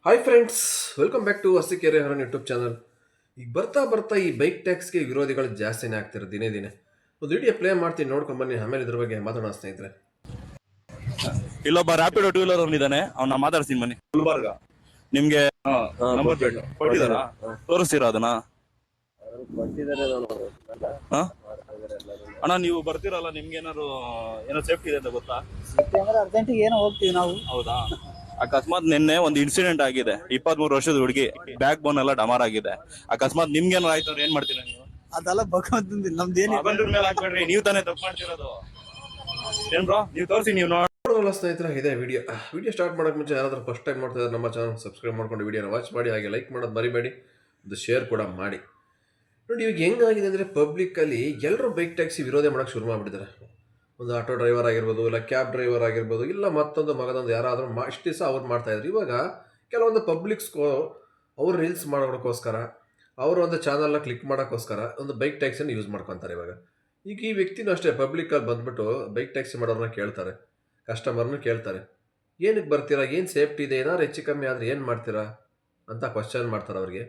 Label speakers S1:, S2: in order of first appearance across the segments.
S1: Hi friends, welcome back to Hasikere Haran YouTube channel. ಈಗ ಬರ್ತಾ ಬರ್ತಾ ಈ ಬೈಕ್ ಟ್ಯಾಕ್ಸ್ಗೆ ವಿರೋಧಿಗಳು ಜಾಸ್ತಿನೇ ಆಗ್ತಿರೋ ದಿನೇ ದಿನೇ. ಒಂದು ವಿಡಿಯೋ ಪ್ಲೇ ಮಾಡ್ತೀನಿ, ನೋಡ್ಕೊಂಡ್ ಬನ್ನಿ. ಆಮೇಲೆ ಇದ್ರ ಬಗ್ಗೆ ಮಾತಾಡೋಣ ಸ್ನೇಹಿತರೆ.
S2: ಇಲ್ಲೊಬ್ಬ ರ್ಯಾಪಿಡೋ ಟೂ ವೀಲರ್ ಇದ್ದಾನೆ, ಅವ್ನ ಮಾತಾಡ್ತೀನಿ ಬನ್ನಿ. ಗುಲ್ಬರ್ಗ ನಿಮ್ಗೆ ನಂಬರ್ ಪ್ಲೇಟ್ ಕೊಟ್ಟಿದಾರಾ? ತೋರಿಸ್ತೀರಾ ಅದನ್ನ? ಹಾ? ಅಣ್ಣ, ನೀವು ಬರ್ತೀರಲ್ಲ, ನಿಮ್ಗೆ ಏನೋ ಸೇಫ್ಟಿ ಇದೆ ಅಂತ ಗೊತ್ತಾ?
S3: ಅರ್ಜೆಂಟಿಗೆ ಏನೋ ಹೋಗ್ತೀವಿ ನಾವು.
S2: ಹೌದಾ? ಅಕಸ್ಮಾತ್ ನಿನ್ನೆ ಒಂದು ಇನ್ಸಿಡೆಂಟ್ ಆಗಿದೆ. 23 ವರ್ಷದ ಹುಡುಗಿ ಬ್ಯಾಕ್ ಬೋನ್ ಎಲ್ಲ ಡಮಾರ್ ಆಗಿದೆ. ಅಕಸ್ಮಾತ್ ನಿಮ್ಗೇನಾರು ಆಯ್ತು ಅಂದ್ರೆ ಏನ್ ಮಾಡ್ತೀರಾ ನೀವು?
S3: ಅದೆಲ್ಲ ಭಗವಂತಂದಿಲ್ಲ, ನಮ್ದೇನು
S2: ಭಗವಂತನ ಮೇಲೆ ಹಾಕ್ಬೇಡ್ರಿ, ನೀವು ತಾನೇ ತಪ್ಪು ಮಾಡ್ತಿರೋದು. ಏನ್ ಬ್ರೋ, ನೀವು ತೋರಿಸಿ, ನೀವು
S1: ನೋಡೋಣ ಸ್ನೇಹಿತರೆ, ಇದೆ ವಿಡಿಯೋ. ಸ್ಟಾರ್ಟ್ ಮಾಡೋಕೆ ಮುಂಚೆ ಯಾರಾದ್ರೂ ಫಸ್ಟ್ ಟೈಮ್ ಮಾಡ್ತಾ ಇದ್ದಾರೆ ನಮ್ಮ ಚಾನಲ್ ಸಬ್ಸ್ಕ್ರೈಬ್ ಮಾಡ್ಕೊಂಡು ವಿಡಿಯೋನ ವಾಚ್ ಮಾಡಿ, ಹಾಗೆ ಲೈಕ್ ಮಾಡೋದು ಮರಿಬೇಡಿ, ಒಂದು ಶೇರ್ ಕೂಡ ಮಾಡಿ. ನೋಡಿ, ಇವಾಗ ಹೆಂಗಾಗಿದೆ ಅಂದರೆ ಪಬ್ಲಿಕ್ಕಲ್ಲಿ ಎಲ್ಲರೂ ಬೈಕ್ ಟ್ಯಾಕ್ಸಿ ವಿರೋಧ ಮಾಡೋಕ್ಕೆ ಶುರು ಮಾಡಿಬಿಟ್ಟಿದ್ದಾರೆ. ಒಂದು ಆಟೋ ಡ್ರೈವರ್ ಆಗಿರ್ಬೋದು, ಇಲ್ಲ ಕ್ಯಾಬ್ ಡ್ರೈವರ್ ಆಗಿರ್ಬೋದು, ಇಲ್ಲ ಮತ್ತೊಂದು ಮಗದೊಂದು ಯಾರಾದರೂ ಇಷ್ಟು ದಿವಸ ಅವ್ರು ಮಾಡ್ತಾಯಿದ್ರು. ಇವಾಗ ಕೆಲವೊಂದು ಅವ್ರು ರೀಲ್ಸ್ ಮಾಡೋದಕ್ಕೋಸ್ಕರ, ಅವರು ಒಂದು ಚಾನಲ್ನ ಕ್ಲಿಕ್ ಮಾಡೋಕ್ಕೋಸ್ಕರ ಒಂದು ಬೈಕ್ ಟ್ಯಾಕ್ಸಿನ ಯೂಸ್ ಮಾಡ್ಕೊತಾರೆ ಇವಾಗ. ಈಗ ಈ ವ್ಯಕ್ತಿನೂ ಅಷ್ಟೇ ಪಬ್ಲಿಕ್ಕಲ್ಲಿ ಬಂದುಬಿಟ್ಟು ಬೈಕ್ ಟ್ಯಾಕ್ಸಿ ಮಾಡೋರನ್ನ ಕೇಳ್ತಾರೆ, ಕಸ್ಟಮರ್ನ ಕೇಳ್ತಾರೆ, ಏನಕ್ಕೆ ಬರ್ತೀರಾ, ಏನು ಸೇಫ್ಟಿ ಇದೆ, ಏನಾದ್ರು ಹೆಚ್ಚು ಕಮ್ಮಿ ಆದರೆ ಏನು ಮಾಡ್ತೀರಾ ಅಂತ ಕ್ವಶನ್ ಮಾಡ್ತಾರೆ ಅವ್ರಿಗೆ.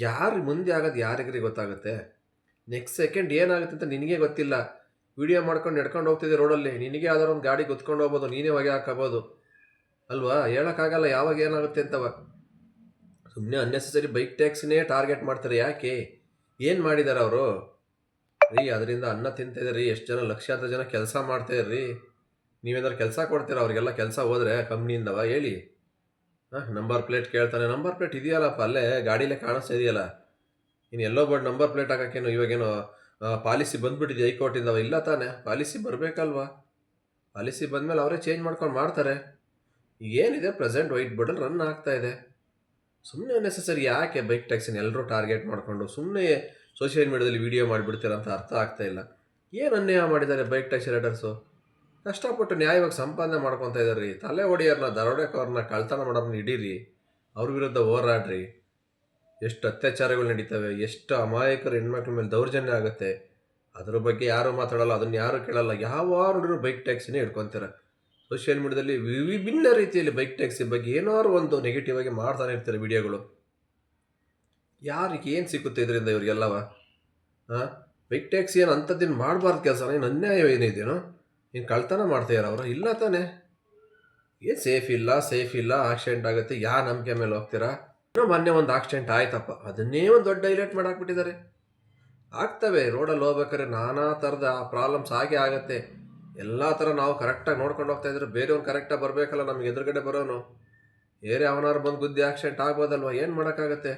S1: ಯಾರು ಮುಂದೆ ಆಗೋದು ಯಾರಿಗ್ರಿ ಗೊತ್ತಾಗುತ್ತೆ? ನೆಕ್ಸ್ಟ್ ಸೆಕೆಂಡ್ ಏನಾಗುತ್ತೆ ಅಂತ ನಿನಗೆ ಗೊತ್ತಿಲ್ಲ. ವಿಡಿಯೋ ಮಾಡ್ಕೊಂಡು ನಡ್ಕೊಂಡು ಹೋಗ್ತಿದ್ದೆ ರೋಡಲ್ಲಿ, ನಿನಗೆ ಯಾವ್ದಾರು ಒಂದು ಗಾಡಿ ಗೊತ್ಕೊಂಡು ಹೋಗ್ಬೋದು, ನೀನೇ ಹೊಗೆ ಹಾಕೋಬೋದು ಅಲ್ವಾ? ಹೇಳೋಕ್ಕಾಗಲ್ಲ ಯಾವಾಗ ಏನಾಗುತ್ತೆ ಅಂತವ. ಸುಮ್ಮನೆ ಅನ್ನೆಸೆಸರಿ ಬೈಕ್ ಟ್ಯಾಕ್ಸಿನೇ ಟಾರ್ಗೆಟ್ ಮಾಡ್ತಾರೆ. ಯಾಕೆ? ಏನು ಮಾಡಿದ್ದಾರೆ ಅವರು? ರೀ, ಅದರಿಂದ ಅನ್ನ ತಿಂತಿದ್ದೀರಿ, ಎಷ್ಟು ಜನ, ಲಕ್ಷಾಂತರ ಜನ ಕೆಲಸ ಮಾಡ್ತಾಯಿರ್ರಿ. ನೀವೇನಾದ್ರು ಕೆಲಸ ಕೊಡ್ತೀರಾ ಅವ್ರಿಗೆಲ್ಲ? ಕೆಲಸ ಹೋದರೆ ಕಂಪ್ನಿಯಿಂದವ ಹೇಳಿ? ನಂಬರ್ ಪ್ಲೇಟ್ ಕೇಳ್ತಾನೆ. ನಂಬರ್ ಪ್ಲೇಟ್ ಇದೆಯಲ್ಲಪ್ಪ, ಅಲ್ಲೇ ಗಾಡಿಲೇ ಕಾಣಿಸ್ತಾ ಇದೆಯಲ್ಲ, ಇನ್ನು ಎಲ್ಲೋ ಬೋರ್ಡ್ ನಂಬರ್ ಪ್ಲೇಟ್ ಹಾಕೋಕ್ಕೇನು ಇವಾಗೇನು ಪಾಲಿಸಿ ಬಂದುಬಿಟ್ಟಿದೆ ಹೈಕೋರ್ಟಿಂದವ? ಇಲ್ಲ ತಾನೆ, ಪಾಲಿಸಿ ಬರಬೇಕಲ್ವಾ? ಪಾಲಿಸಿ ಬಂದಮೇಲೆ ಅವರೇ ಚೇಂಜ್ ಮಾಡ್ಕೊಂಡು ಮಾಡ್ತಾರೆ. ಏನಿದೆ ಪ್ರೆಸೆಂಟ್ ವೈಟ್ ಬೋರ್ಡಲ್ಲಿ ರನ್ ಆಗ್ತಾ ಇದೆ. ಸುಮ್ಮನೆ ನೆಸಸರಿ ಯಾಕೆ ಬೈಕ್ ಟ್ಯಾಕ್ಸಿನ ಎಲ್ಲರೂ ಟಾರ್ಗೆಟ್ ಮಾಡಿಕೊಂಡು ಸುಮ್ಮನೆ ಸೋಷಿಯಲ್ ಮೀಡಿಯಾದಲ್ಲಿ ವೀಡಿಯೋ ಮಾಡಿಬಿಡ್ತೀರ ಅಂತ ಅರ್ಥ ಆಗ್ತಾ ಇಲ್ಲ. ಏನು ಅನ್ಯಾಯ ಮಾಡಿದ್ದಾರೆ ಬೈಕ್ ಟ್ಯಾಕ್ಸಿ ರೈಡರ್ಸು? ಕಷ್ಟಪಟ್ಟು ನ್ಯಾಯವಾಗಿ ಸಂಪಾದನೆ ಮಾಡ್ಕೊತಾ ಇದ್ದಾರೆ ರೀ. ತಲೆ ಹೊಡಿಯೋರ್ನ, ದರೋಡೆಕೋರನ್ನ, ಕಳ್ತನ ಮಾಡೋರನ್ನ ಹಿಡೀರಿ, ಅವ್ರ ವಿರುದ್ಧ ಹೋರಾಡ್ರಿ. ಎಷ್ಟು ಅತ್ಯಾಚಾರಗಳು ನಡೀತವೆ, ಎಷ್ಟು ಅಮಾಯಕರು ಹೆಣ್ಮಕ್ಳ ಮೇಲೆ ದೌರ್ಜನ್ಯ ಆಗುತ್ತೆ, ಅದ್ರ ಬಗ್ಗೆ ಯಾರೂ ಮಾತಾಡೋಲ್ಲ, ಅದನ್ನು ಯಾರೂ ಕೇಳಲ್ಲ. ಯಾವಾರು ಬೈಕ್ ಟ್ಯಾಕ್ಸಿನೇ ಹಿಡ್ಕೊತಾರೆ. ಸೋಷಿಯಲ್ ಮೀಡಿಯಾದಲ್ಲಿ ವಿಭಿನ್ನ ರೀತಿಯಲ್ಲಿ ಬೈಕ್ ಟ್ಯಾಕ್ಸಿ ಬಗ್ಗೆ ಏನಾದ್ರು ಒಂದು ನೆಗೆಟಿವ್ ಆಗಿ ಮಾಡ್ತಾನೆ ಇರ್ತಾರೆ ವಿಡಿಯೋಗಳು. ಯಾರಿಗೆ ಏನು ಸಿಗುತ್ತೆ ಇದರಿಂದ ಇವ್ರಿಗೆಲ್ಲವ? ಬೈಕ್ ಟ್ಯಾಕ್ಸಿ ಏನು ಅಂಥದ್ದೇನು ಮಾಡಬಾರ್ದು ಕೆಲಸ, ಏನು ಅನ್ಯಾಯ ಏನಿದೆಯೋ? ಏನು ಕಳ್ತನ ಮಾಡ್ತಾಯಿರ ಅವರು? ಇಲ್ಲ ತಾನೆ. ಏನು ಸೇಫ್ ಇಲ್ಲ, ಆಕ್ಸಿಡೆಂಟ್ ಆಗುತ್ತೆ, ಯಾವ ನಂಬಿಕೆ ಮೇಲೆ ಹೋಗ್ತೀರಾ? ಮೊನ್ನೆ ಒಂದು ಆಕ್ಸಿಡೆಂಟ್ ಆಯ್ತಪ್ಪ, ಅದನ್ನೇ ಒಂದು ದೊಡ್ಡ ಹೈಲೈಟ್ ಮಾಡಾಕ್ಬಿಟ್ಟಿದ್ದಾರೆ. ಆಗ್ತವೆ ರೋಡಲ್ಲಿ ಹೋಗ್ಬೇಕಾದ್ರೆ, ನಾನಾ ಥರದ ಪ್ರಾಬ್ಲಮ್ಸ್ ಆಗೇ ಆಗುತ್ತೆ. ಎಲ್ಲ ಥರ ನಾವು ಕರೆಕ್ಟಾಗಿ ನೋಡ್ಕೊಂಡು ಹೋಗ್ತಾ ಇದ್ರೆ ಬೇರೆಯವ್ನು ಕರೆಕ್ಟಾಗಿ ಬರಬೇಕಲ್ಲ, ನಮ್ಗೆ ಎದುರುಗಡೆ ಬರೋನು. ಅವನಾರು ಬಂದು ಗುದ್ದಿ ಆಕ್ಸಿಡೆಂಟ್ ಆಗ್ಬೋದಲ್ವ? ಏನು ಮಾಡೋಕ್ಕಾಗತ್ತೆ?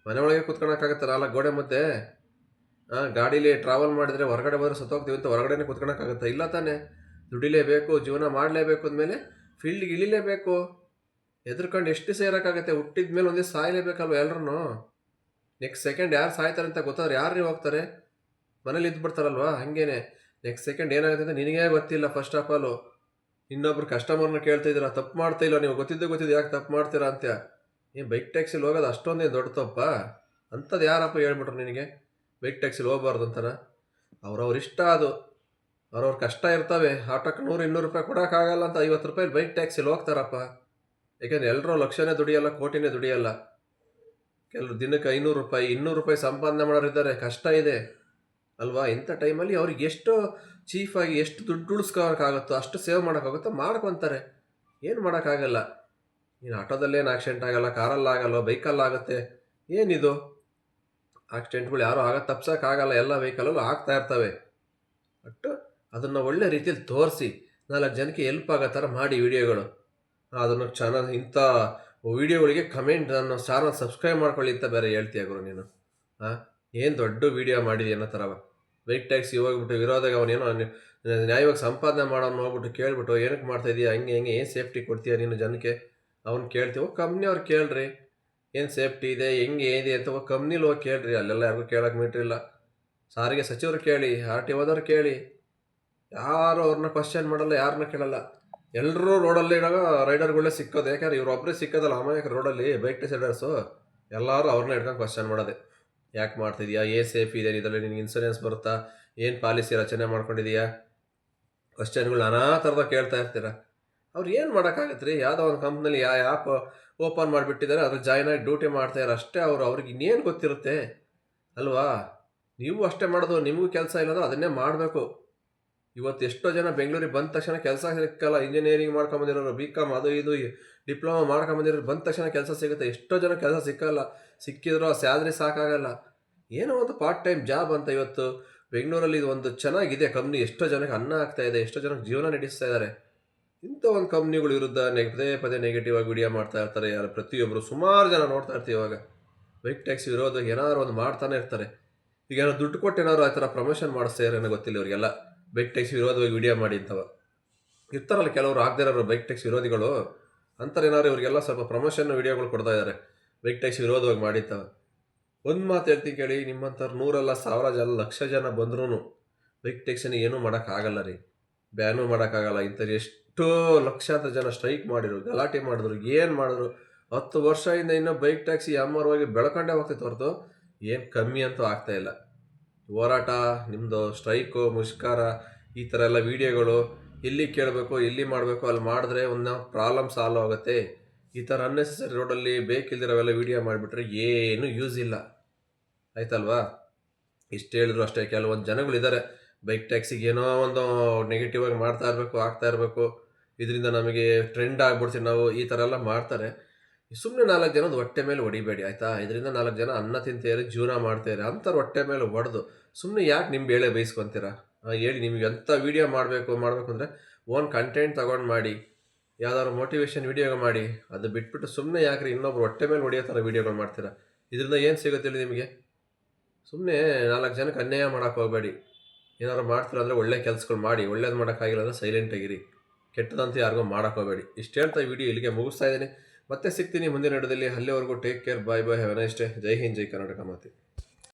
S1: ಮನೆ ಒಳಗೆ ಕುತ್ಕೊಳಕ್ಕಾಗತ್ತೆ? ನಾಲ್ಕು ಗೋಡೆ ಮಧ್ಯೆ ಗಾಡೀಲಿ ಟ್ರಾವೆಲ್ ಮಾಡಿದರೆ ಹೊರಗಡೆ ಬಂದರೆ ಸತ್ತೋಗ್ತೀವಿ ಅಂತ ಹೊರಗಡೆನೇ ಕುತ್ಕೊಳಕ್ಕಾಗತ್ತೆ? ಇಲ್ಲ ತಾನೆ. ದುಡಿಲೇಬೇಕು, ಜೀವನ ಮಾಡಲೇಬೇಕು ಅಂದಮೇಲೆ ಫೀಲ್ಡ್ಗೆ ಇಳಿಲೇಬೇಕು. ಎದ್ರುಕೊಂಡು ಎಷ್ಟು ದಿವಸ ಇರೋಕ್ಕಾಗತ್ತೆ? ಹುಟ್ಟಿದ ಮೇಲೆ ಒಂದೇ ಸಾಯಲೇಬೇಕಲ್ವ ಎಲ್ಲರೂ? ನೆಕ್ಸ್ಟ್ ಸೆಕೆಂಡ್ ಯಾರು ಸಾಯ್ತಾರೆ ಅಂತ ಗೊತ್ತಾದ್ರೆ ಯಾರು ಹೋಗ್ತಾರೆ? ಮನೇಲಿ ಇದ್ಬಿಡ್ತಾರಲ್ವ? ಹಾಗೇನೆ ನೆಕ್ಸ್ಟ್ ಸೆಕೆಂಡ್ ಏನಾಗುತ್ತೆ ಅಂತ ನಿನಗೇ ಗೊತ್ತಿಲ್ಲ. ಫಸ್ಟ್ ಆಫ್ ಆಲು ಇನ್ನೊಬ್ರು ಕಸ್ಟಮರ್ನ ಕೇಳ್ತಾಯಿದ್ದೀರಾ, ತಪ್ಪು ಮಾಡ್ತಾ ಇಲ್ಲ ನೀವು, ಗೊತ್ತಿದ್ದು ಯಾಕೆ ತಪ್ಪು ಮಾಡ್ತೀರಾ ಅಂತ. ಏನು ಬೈಕ್ ಟ್ಯಾಕ್ಸಿಲಿ ಹೋಗೋದು ಅಷ್ಟೊಂದೇ ದೊಡ್ಡ ತಪ್ಪ? ಅಂಥದ್ದು ಯಾರಪ್ಪ ಹೇಳ್ಬಿಟ್ರು ನಿನಗೆ ಬೈಕ್ ಟ್ಯಾಕ್ಸಿಲಿ ಹೋಗ್ಬಾರ್ದು ಅಂತಾರ? ಅವ್ರವ್ರ ಇಷ್ಟ, ಅದು ಅವ್ರವ್ರ ಕಷ್ಟ ಇರ್ತವೆ. ಆಟೋಕ್ಕೆ 100-200 ರೂಪಾಯಿ ಕೊಡೋಕ್ಕಾಗಲ್ಲ ಅಂತ 50 ರೂಪಾಯಿ ಬೈಕ್ ಟ್ಯಾಕ್ಸಿಲಿ ಹೋಗ್ತಾರಪ್ಪ. ಯಾಕೆಂದರೆ ಎಲ್ಲರೂ ಲಕ್ಷನೇ ದುಡಿಯಲ್ಲ, ಕೋಟಿನೇ ದುಡಿಯಲ್ಲ. ಕೆಲವರು ದಿನಕ್ಕೆ 500 ರೂಪಾಯಿ 200 ರೂಪಾಯಿ ಸಂಪಾದನೆ ಮಾಡೋರಿದ್ದಾರೆ. ಕಷ್ಟ ಇದೆ ಅಲ್ವಾ? ಇಂಥ ಟೈಮಲ್ಲಿ ಅವ್ರಿಗೆ ಎಷ್ಟು ಚೀಫಾಗಿ ಎಷ್ಟು ದುಡ್ಡು ಉಳಿಸ್ಕೋಕ್ಕಾಗುತ್ತೋ ಅಷ್ಟು ಸೇವ್ ಮಾಡೋಕ್ಕಾಗುತ್ತೋ ಮಾಡ್ಕೊತಾರೆ. ಏನು ಮಾಡೋಕ್ಕಾಗಲ್ಲ. ಇನ್ನು ಆಟೋದಲ್ಲೇನು ಆಕ್ಸಿಡೆಂಟ್ ಆಗಲ್ಲ, ಕಾರಲ್ಲಾಗಲ್ಲ, ಬೈಕಲ್ಲಾಗುತ್ತೆ. ಏನಿದು ಆಕ್ಸಿಡೆಂಟ್ಗಳು? ಯಾರೂ ತಪ್ಸೋಕ್ಕಾಗಲ್ಲ, ಎಲ್ಲ ವೆಹಿಕಲಲ್ಲೂ ಆಗ್ತಾ ಇರ್ತವೆ. ಬಟ್ ಅದನ್ನು ಒಳ್ಳೆ ರೀತಿಯಲ್ಲಿ ತೋರಿಸಿ 4 ಜನಕ್ಕೆ ಹೆಲ್ಪ್ ಆಗೋ ಥರ ಮಾಡಿ ವಿಡಿಯೋಗಳು. ಅದನ್ನು ಚಾನಲ್ ಇಂಥ ವೀಡಿಯೋಗಳಿಗೆ ಕಮೆಂಟ್, ನನ್ನ ಚಾನಲ್ ಸಬ್ಸ್ಕ್ರೈಬ್ ಮಾಡ್ಕೊಳ್ಳಿ ಅಂತ ಬೇರೆ ಹೇಳ್ತೀಯ ಗುರು ನೀನು? ಏನು ದೊಡ್ಡ ವೀಡಿಯೋ ಮಾಡಿದಿ ಅನ್ನೋ ಥರ. ಬೈಕ್ ಟ್ಯಾಕ್ಸಿ ಹೋಗ್ಬಿಟ್ಟು ವಿರೋಧಾಗ ಅವನೇನೋ ನ್ಯಾಯವಾಗಿ ಸಂಪಾದನೆ ಮಾಡೋನು ಹೋಗ್ಬಿಟ್ಟು ಕೇಳ್ಬಿಟ್ಟು ಏನಕ್ಕೆ ಮಾಡ್ತಾಯಿದ್ದೀಯ, ಹಂಗೆ ಏನು ಸೇಫ್ಟಿ ಕೊಡ್ತೀಯ ನೀನು ಜನಕ್ಕೆ? ಅವ್ನು ಕೇಳ್ತೀವಿ, ಕಂಪ್ನಿಯವ್ರು ಕೇಳ್ರಿ ಏನು ಸೇಫ್ಟಿ ಇದೆ, ಹೆಂಗೆ ಏನಿದೆ ಅಂತ ಕಂಪ್ನಿಲಿ ಹೋಗಿ ಕೇಳ್ರಿ. ಅಲ್ಲೆಲ್ಲ ಯಾರಿಗೂ ಕೇಳೋಕೆ ಮೀಟ್ರಿಲ್ಲ. ಸಾರಿಗೆ ಸಚಿವರು ಕೇಳಿ, RTO ಕೇಳಿ, ಯಾರು ಅವ್ರನ್ನ ಕ್ವಶನ್ ಮಾಡಲ್ಲ, ಯಾರನ್ನ ಕೇಳಲ್ಲ. ಎಲ್ಲರೂ ರೋಡಲ್ಲಿ ಇಡೋ ರೈಡರ್ಗಳೇ ಸಿಕ್ಕೋದು. ಯಾಕಂದ್ರೆ ಇವ್ರೊಬ್ಬರೇ ಸಿಕ್ಕೋದಲ್ಲ ಅಮಾಯಕ ರೋಡಲ್ಲಿ ಬೈಕ್ ರೈಡರ್ಸು. ಎಲ್ಲರೂ ಅವ್ರನ್ನ ಹಿಡ್ಕೊಂಡು ಕ್ವಶನ್ ಮಾಡೋದೆ, ಯಾಕೆ ಮಾಡ್ತಿದ್ಯಾ, ಏನು ಸೇಫ್ ಇದೆ, ಇದರಲ್ಲಿ ನಿನಗೆ ಇನ್ಸೂರೆನ್ಸ್ ಬರುತ್ತಾ, ಏನು ಪಾಲಿಸಿ ರಚನೆ ಮಾಡ್ಕೊಂಡಿದೀಯಾ? ಕ್ವಶನ್ಗಳು ನಾನಾ ಥರದ ಕೇಳ್ತಾ ಇರ್ತೀರ. ಅವ್ರು ಏನು ಮಾಡೋಕ್ಕಾಗತ್ತೆ ರೀ? ಯಾವುದೋ ಒಂದು ಕಂಪ್ನಿಲಿ ಆ್ಯಪ್ ಓಪನ್ ಮಾಡಿಬಿಟ್ಟಿದ್ದಾರೆ, ಅದ್ರ ಜಾಯ್ನ್ ಆಗಿ ಡ್ಯೂಟಿ ಮಾಡ್ತಾಯಿದ್ದಾರೆ ಅಷ್ಟೇ. ಅವ್ರಿಗೆ ಇನ್ನೇನು ಗೊತ್ತಿರುತ್ತೆ ಅಲ್ವಾ? ನೀವು ಅಷ್ಟೇ ಮಾಡೋದು. ನಿಮಗೂ ಕೆಲಸ ಇಲ್ಲಾಂದ್ರೆ ಅದನ್ನೇ ಮಾಡಬೇಕು. ಇವತ್ತು ಎಷ್ಟೋ ಜನ ಬೆಂಗಳೂರಿಗೆ ಬಂದ ತಕ್ಷಣ ಕೆಲಸ ಸಿಕ್ಕಲ್ಲ. ಇಂಜಿನಿಯರಿಂಗ್ ಮಾಡ್ಕೊಂಬಂದಿರೋರು, BCom ಅದು ಇದು ಡಿಪ್ಲೊಮಾ ಮಾಡ್ಕೊಂಬಂದಿರೋರು ಬಂದ ತಕ್ಷಣ ಕೆಲಸ ಸಿಗುತ್ತೆ. ಎಷ್ಟೋ ಜನ ಕೆಲಸ ಸಿಕ್ಕಲ್ಲ. ಸಿಕ್ಕಿದ್ರು ಆ ಸ್ಯಾಲ್ರಿ ಸಾಕಾಗಲ್ಲ. ಏನೋ ಒಂದು ಪಾರ್ಟ್ ಟೈಮ್ ಜಾಬ್ ಅಂತ ಇವತ್ತು ಬೆಂಗಳೂರಲ್ಲಿ ಇದು ಒಂದು ಚೆನ್ನಾಗಿದೆ ಕಂಪ್ನಿ. ಎಷ್ಟೋ ಜನಕ್ಕೆ ಅನ್ನ ಆಗ್ತಾ ಇದೆ, ಎಷ್ಟೋ ಜನಕ್ಕೆ ಜೀವನ ನಡೆಸ್ತಾ ಇದ್ದಾರೆ. ಇಂಥ ಒಂದು ಕಂಪ್ನಿಗಳ ವಿರುದ್ಧ ಪದೇ ಪದೇ ನೆಗೆಟಿವ್ ಆಗಿ ವಿಡಿಯೋ ಮಾಡ್ತಾ ಇರ್ತಾರೆ ಯಾರು, ಪ್ರತಿಯೊಬ್ಬರು. ಸುಮಾರು ಜನ ನೋಡ್ತಾ ಇರ್ತೀವಿ ಇವಾಗ. ಬೈಕ್ ಟ್ಯಾಕ್ಸಿ ವಿರೋಧವಾಗಿ ಏನಾದ್ರು ಒಂದು ಮಾಡ್ತಾನೆ ಇರ್ತಾರೆ. ಈಗ ಏನೋ ದುಡ್ಡು ಕೊಟ್ಟು ಏನಾದ್ರು ಆ ಥರ ಪ್ರಮೋಷನ್ ಮಾಡಿಸ್ತಾ ಏನೋ ಗೊತ್ತಿಲ್ಲ ಇವರಿಗೆಲ್ಲ. ಬೈಕ್ ಟ್ಯಾಕ್ಸಿ ವಿರೋಧವಾಗಿ ವಿಡಿಯೋ ಮಾಡಿ ಇಂಥವ ಇರ್ತಾರಲ್ಲ ಕೆಲವರು, ಆಗದೇ ಇರೋರು ಬೈಕ್ ಟ್ಯಾಕ್ಸಿ ವಿರೋಧಿಗಳು ಅಂತಾರೆ. ಏನಾದ್ರು ಇವರಿಗೆಲ್ಲ ಸ್ವಲ್ಪ ಪ್ರಮೋಷನ್ ವಿಡಿಯೋಗಳು ಕೊಡ್ತಾ ಇದ್ದಾರೆ ಬೈಕ್ ಟ್ಯಾಕ್ಸಿ ವಿರೋಧವಾಗಿ ಮಾಡಿತ್ತವ. ಒಂದು ಮಾತು ಹೇಳ್ತೀನಿ ಕೇಳಿ, ನಿಮ್ಮಂಥವ್ರು 100 1000 ಜನ ಲಕ್ಷ ಜನ ಬಂದ್ರೂ ಬೈಕ್ ಟ್ಯಾಕ್ಸಿನ ಏನೂ ಮಾಡೋಕ್ಕಾಗಲ್ಲ ರೀ. ಬ್ಯಾನು ಮಾಡೋಕ್ಕಾಗಲ್ಲ. ಇಂಥದ್ದು ಎಷ್ಟೋ ಲಕ್ಷಾಂತರ ಜನ ಸ್ಟ್ರೈಕ್ ಮಾಡಿದ್ರು, ಗಲಾಟೆ ಮಾಡಿದ್ರು, ಏನು ಮಾಡಿದ್ರು. 10 ವರ್ಷದಿಂದ ಇನ್ನೂ ಬೈಕ್ ಟ್ಯಾಕ್ಸಿ ಅಮರವಾಗಿ ಬೆಳ್ಕೊಂಡೇ ಹೋಗ್ತೈತೆ ಹೊರತು ಏನು ಕಮ್ಮಿ ಅಂತೂ ಆಗ್ತಾಯಿಲ್ಲ. ಹೋರಾಟ ನಿಮ್ಮದು, ಸ್ಟ್ರೈಕು, ಮುಷ್ಕರ, ಈ ಥರ ಎಲ್ಲ ವೀಡಿಯೋಗಳು ಎಲ್ಲಿ ಕೇಳಬೇಕು, ಎಲ್ಲಿ ಮಾಡಬೇಕು, ಅಲ್ಲಿ ಮಾಡಿದ್ರೆ ಒಂದು ಪ್ರಾಬ್ಲಮ್ ಸಾಲ್ವ್ ಆಗುತ್ತೆ. ಈ ಥರ ಅನ್ನೆಸೆಸರಿ ರೋಡಲ್ಲಿ ಬೇಕಿಲ್ದಿರೋವೆಲ್ಲ ವೀಡಿಯೋ ಮಾಡಿಬಿಟ್ರೆ ಏನೂ ಯೂಸ್ ಇಲ್ಲ. ಆಯ್ತಲ್ವಾ? ಇಷ್ಟು ಹೇಳಿದ್ರು ಅಷ್ಟೇ. ಕೆಲವೊಂದು ಜನಗಳಿದ್ದಾರೆ ಬೈಕ್ ಟ್ಯಾಕ್ಸಿಗೆ ಏನೋ ಒಂದು ನೆಗೆಟಿವ್ ಆಗಿ ಮಾಡ್ತಾ ಇರಬೇಕು, ಆಗ್ತಾ ಇರಬೇಕು, ಇದರಿಂದ ನಮಗೆ ಟ್ರೆಂಡ್ ಆಗ್ಬಿಡ್ತೀವಿ ನಾವು, ಈ ಥರ ಎಲ್ಲ ಮಾಡ್ತಾರೆ. ಸುಮ್ಮನೆ 4 ಜನದ ಹೊಟ್ಟೆ ಮೇಲೆ ಹೊಡಿಬೇಡಿ ಆಯಿತಾ? ಇದರಿಂದ 4 ಜನ ಅನ್ನ ತಿಂತೀರಿ, ಜೀವನ ಮಾಡ್ತೀರಿ. ಅಂಥವ್ರು ಹೊಟ್ಟೆ ಮೇಲೆ ಹೊಡೆದು ಸುಮ್ಮನೆ ಯಾಕೆ ನಿಮ್ಮ ಬೇಳೆ ಬೇಯಿಸ್ಕೊತೀರಾ? ಹೇಳಿ, ನಿಮಗೆ ಎಂಥ ವೀಡಿಯೋ ಮಾಡಬೇಕು ಅಂದರೆ ಓನ್ ಕಂಟೆಂಟ್ ತೊಗೊಂಡು ಮಾಡಿ, ಯಾವ್ದಾದ್ರು ಮೋಟಿವೇಶನ್ ವೀಡಿಯೋ ಮಾಡಿ. ಅದು ಬಿಟ್ಬಿಟ್ಟು ಸುಮ್ಮನೆ ಯಾಕ್ರಿ ಇನ್ನೊಬ್ರು ಹೊಟ್ಟೆ ಮೇಲೆ ಹೊಡಿಯೋ ಥರ ವೀಡಿಯೋಗಳು ಮಾಡ್ತೀರಾ? ಇದರಿಂದ ಏನು ಸಿಗುತ್ತೆ ಹೇಳಿ ನಿಮಗೆ? ಸುಮ್ಮನೆ 4 ಜನಕ್ಕೆ ಅನ್ಯಾಯ ಮಾಡೋಕ್ಕೆ ಹೋಗಬೇಡಿ. ಏನಾದ್ರು ಮಾಡ್ತೀರ ಅಂದರೆ ಒಳ್ಳೆ ಕೆಲಸಗಳು ಮಾಡಿ. ಒಳ್ಳೇದು ಮಾಡೋಕ್ಕಾಗಿಲ್ಲ ಅಂದರೆ ಸೈಲೆಂಟಾಗಿರಿ. ಕೆಟ್ಟದಂತೂ ಯಾರಿಗೂ ಮಾಡೋಕ್ಕೆ ಹೋಗಬೇಡಿ. ಇಷ್ಟು ಹೇಳ್ತಾ ಈ ವಿಡಿಯೋ ಇಲ್ಲಿಗೆ ಮುಗಿಸ್ತಾ ಇದ್ದೀನಿ. ಮತ್ತೆ ಸಿಗ್ತೀನಿ ಮುಂದಿನ ವಿಡಿಯೋದಲ್ಲಿ. ಅಲ್ಲಿವರೆಗೂ take care, bye bye, have a nice day. ಜೈ ಹಿಂದ್, ಜೈ ಕರ್ನಾಟಕ ಮಾತೆ.